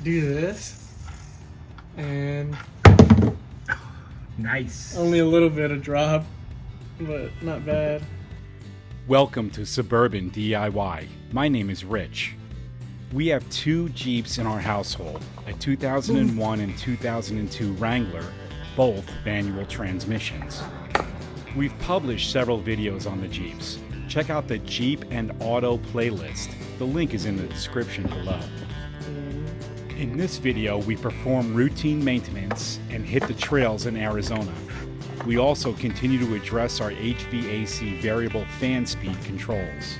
do this, and Nice. only a little bit of drop, but not bad. Welcome to Suburban DIY. My name is Rich. We have two Jeeps in our household, a 2001 and 2002 Wrangler, both manual transmissions. We've published several videos on the Jeeps. Check out the Jeep and Auto playlist. The link is in the description below. In this video, we perform routine maintenance and hit the trails in Arizona. We also continue to address our HVAC variable fan speed controls.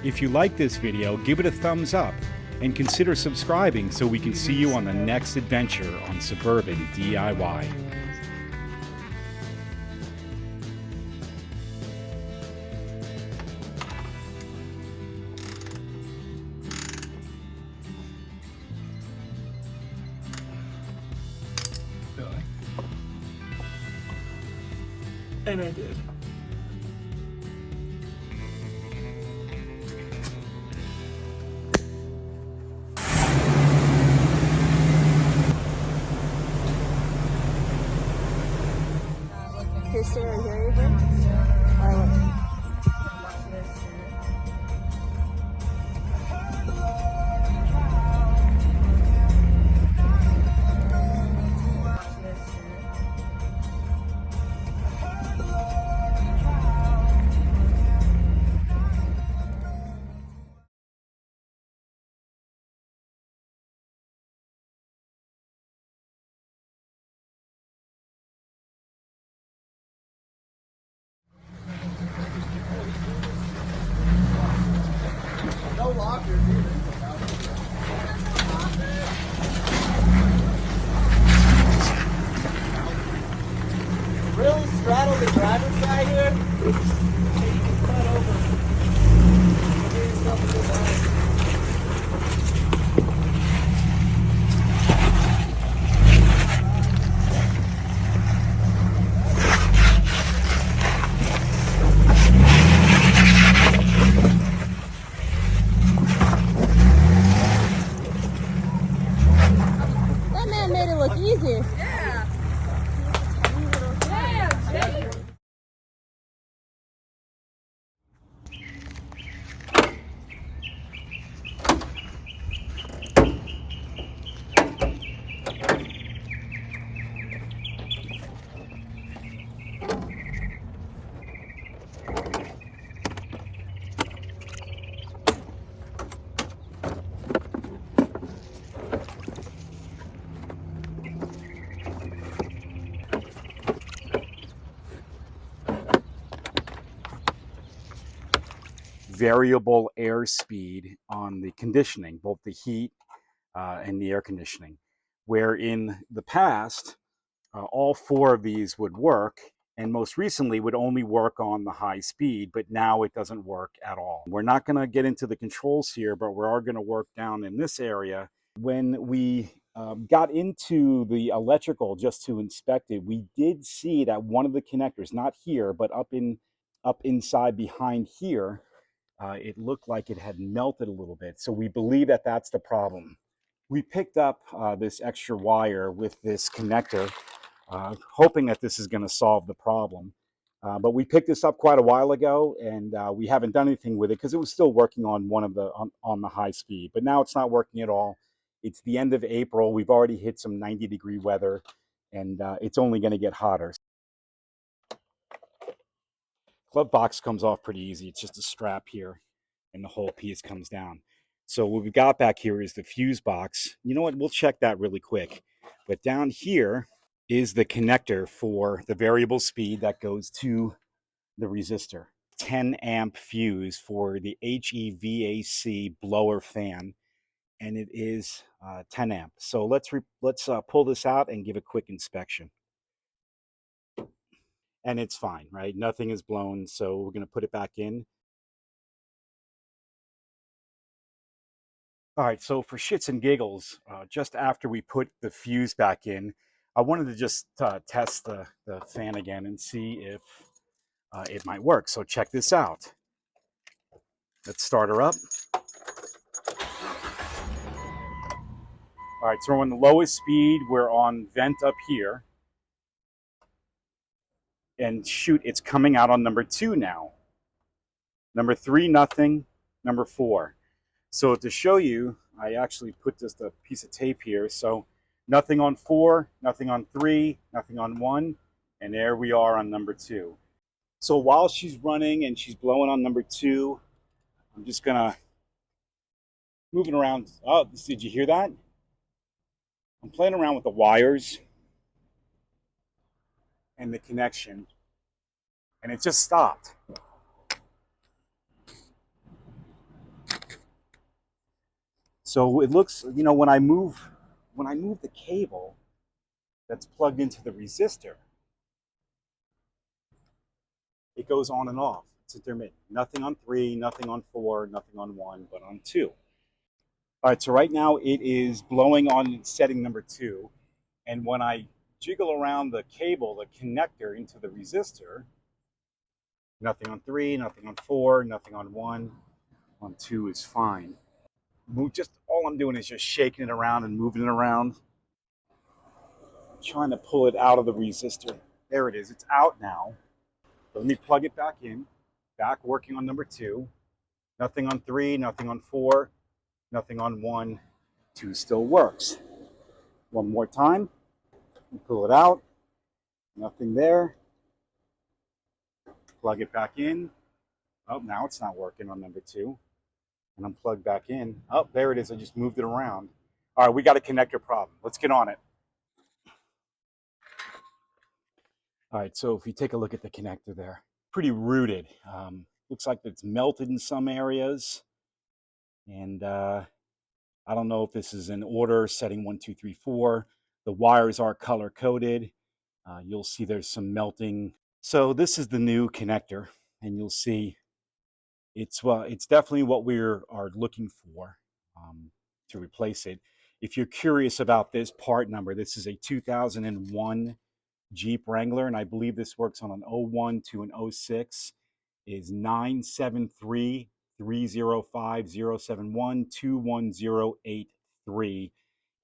If you like this video, give it a thumbs up and consider subscribing so we can see you on the next adventure on Suburban DIY. And I did. Here, Sarah, here you go. All right. No lockers either. Really straddle the driver's side here? So you can cut over. Get yourself a good line. That man made it look easy. Variable air speed on the conditioning, both the heat and the air conditioning, where in the past, all four of these would work, and most recently would only work on the high speed, but now it doesn't work at all. We're not going to get into the controls here, but we are going to work down in this area. When we got into the electrical just to inspect it, we did see that one of the connectors, not here, but up inside behind here, it looked like it had melted a little bit. So we believe that that's the problem. We picked up this extra wire with this connector, hoping that this is going to solve the problem. But we picked this up quite a while ago, and we haven't done anything with it because it was still working on one of the on the high speed. But now it's not working at all. It's the end of April. We've already hit some 90-degree weather, and it's only going to get hotter. Glove box comes off pretty easy. It's just a strap here, and the whole piece comes down. So what we've got back here is the fuse box. You know what? We'll check that really quick. But down here is the connector for the variable speed that goes to the resistor. 10 amp fuse for the HVAC blower fan, and it is 10 amp. So let's pull this out and give a quick inspection. And it's fine, right? Nothing is blown, so we're going to put it back in. All right, so for shits and giggles, just after we put the fuse back in, I wanted to just test the fan again and see if it might work. So check this out. Let's start her up. All right, so we're on the lowest speed. We're on vent up here. And shoot, it's coming out on number 2 now. Number 3, nothing. Number 4. So to show you, I actually put just a piece of tape here. So nothing on 4, nothing on 3, nothing on 1. And there we are on number 2. So while she's running and she's blowing on number 2, I'm just gonna move it around. Oh, did you hear that? I'm playing around with the wires and the connection, and it just stopped. So it looks, you know, when I move the cable that's plugged into the resistor, it goes on and off. It's intermittent. Nothing on 3, nothing on 4, nothing on 1, but on 2. All right, so right now it is blowing on setting number 2, and when I jiggle around the cable, the connector into the resistor, nothing on 3, nothing on 4, nothing on 1, on 2 is fine. All I'm doing is just shaking it around and moving it around, trying to pull it out of the resistor. There it is, it's out now. Let me plug it back in, back working on number 2. Nothing on 3, nothing on 4, nothing on 1, 2 still works. One more time, pull it out, nothing there. Plug it back in. Oh, now it's not working on number 2. And I'm plugged back in. Oh, there it is, I just moved it around. All right, we got a connector problem. Let's get on it. All right, so if you take a look at the connector there, pretty rooted. Looks like it's melted in some areas. And I don't know if this is in order, setting 1, 2, 3, 4. The wires are color coded. You'll see there's some melting. So this is the new connector, and you'll see it's definitely what we are looking for to replace it. If you're curious about this part number, this is a 2001 Jeep Wrangler, and I believe this works on an 01 to an 06, is 973-305-071-21083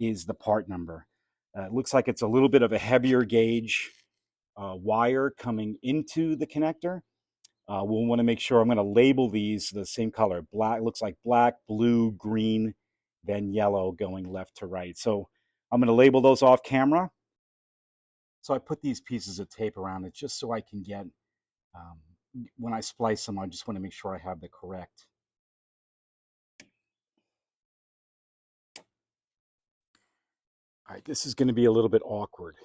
is the part number. It looks like it's a little bit of a heavier gauge wire coming into the connector. We'll want to make sure, I'm going to label these the same color. Black, looks like black, blue, green, then yellow going left to right. So I'm going to label those off camera. So I put these pieces of tape around it just so I can get, when I splice them, I just want to make sure I have the correct. All right, this is going to be a little bit awkward,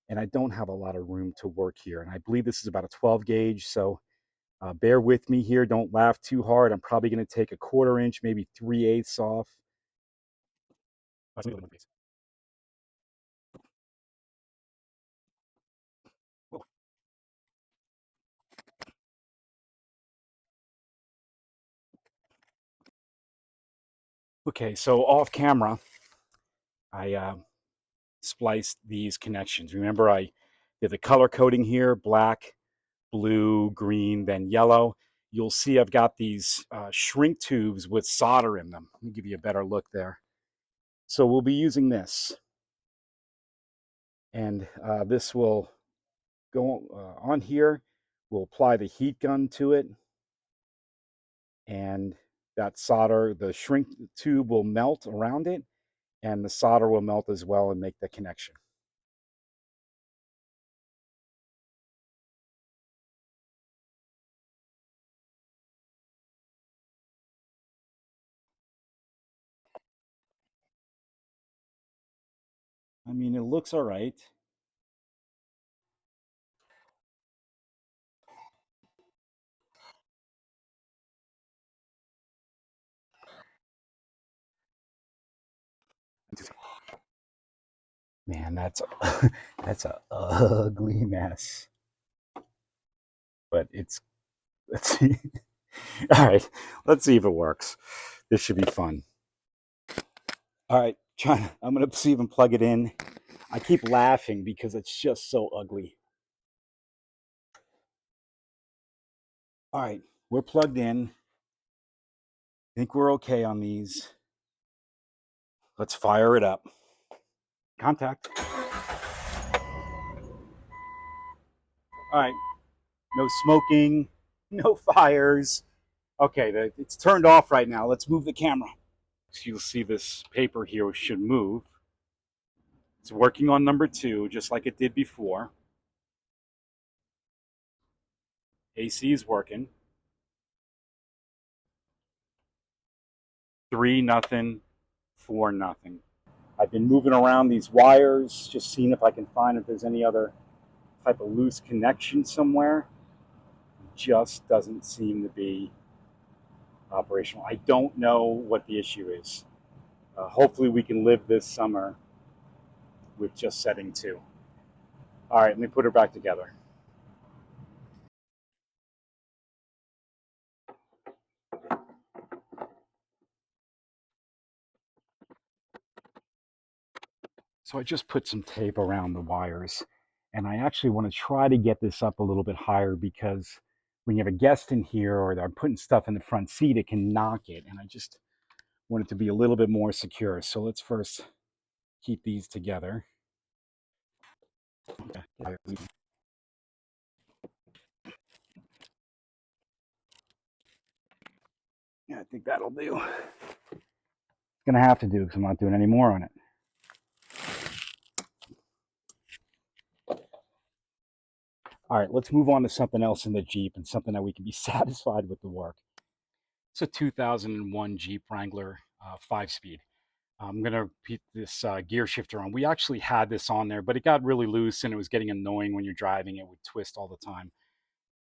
and I don't have a lot of room to work here. And I believe this is about a 12 gauge, so bear with me here. Don't laugh too hard. I'm probably going to take a 1/4 inch, maybe 3/8 off. Okay, so off camera, I spliced these connections. Remember, I did the color coding here, black, blue, green, then yellow. You'll see I've got these shrink tubes with solder in them. Let me give you a better look there. So we'll be using this. And this will go on here. We'll apply the heat gun to it. And that solder, the shrink tube will melt around it, and the solder will melt as well and make the connection. I mean, it looks all right. Man, that's that's a ugly mess. But let's see. All right, let's see if it works. This should be fun. All right, I'm gonna see if I can plug it in. I keep laughing because it's just so ugly. All right, we're plugged in. I think we're okay on these. Let's fire it up. Contact. All right, no smoking, no fires. Okay, it's turned off right now. Let's move the camera. So you'll see this paper here should move. It's working on number 2, just like it did before. AC is working. 3-0, 4-0. I've been moving around these wires, just seeing if I can find if there's any other type of loose connection somewhere. Just doesn't seem to be operational. I don't know what the issue is. Hopefully we can live this summer with just setting 2. All right, let me put her back together. So I just put some tape around the wires, and I actually want to try to get this up a little bit higher because when you have a guest in here or they're putting stuff in the front seat, it can knock it, and I just want it to be a little bit more secure. So let's first keep these together. Yeah, I think that'll do. It's gonna have to do because I'm not doing any more on it. All right, let's move on to something else in the Jeep and something that we can be satisfied with the work. It's a 2001 Jeep Wrangler 5-speed. I'm going to put this gear shifter on. We actually had this on there, but it got really loose and it was getting annoying when you're driving. It would twist all the time.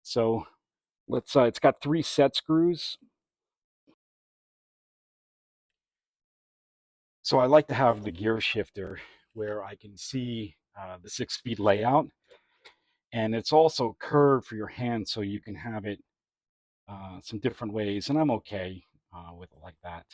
So let's, it's got 3 set screws. So I like to have the gear shifter where I can see the 6-speed layout. And it's also curved for your hand so you can have it some different ways. And I'm okay with it like that.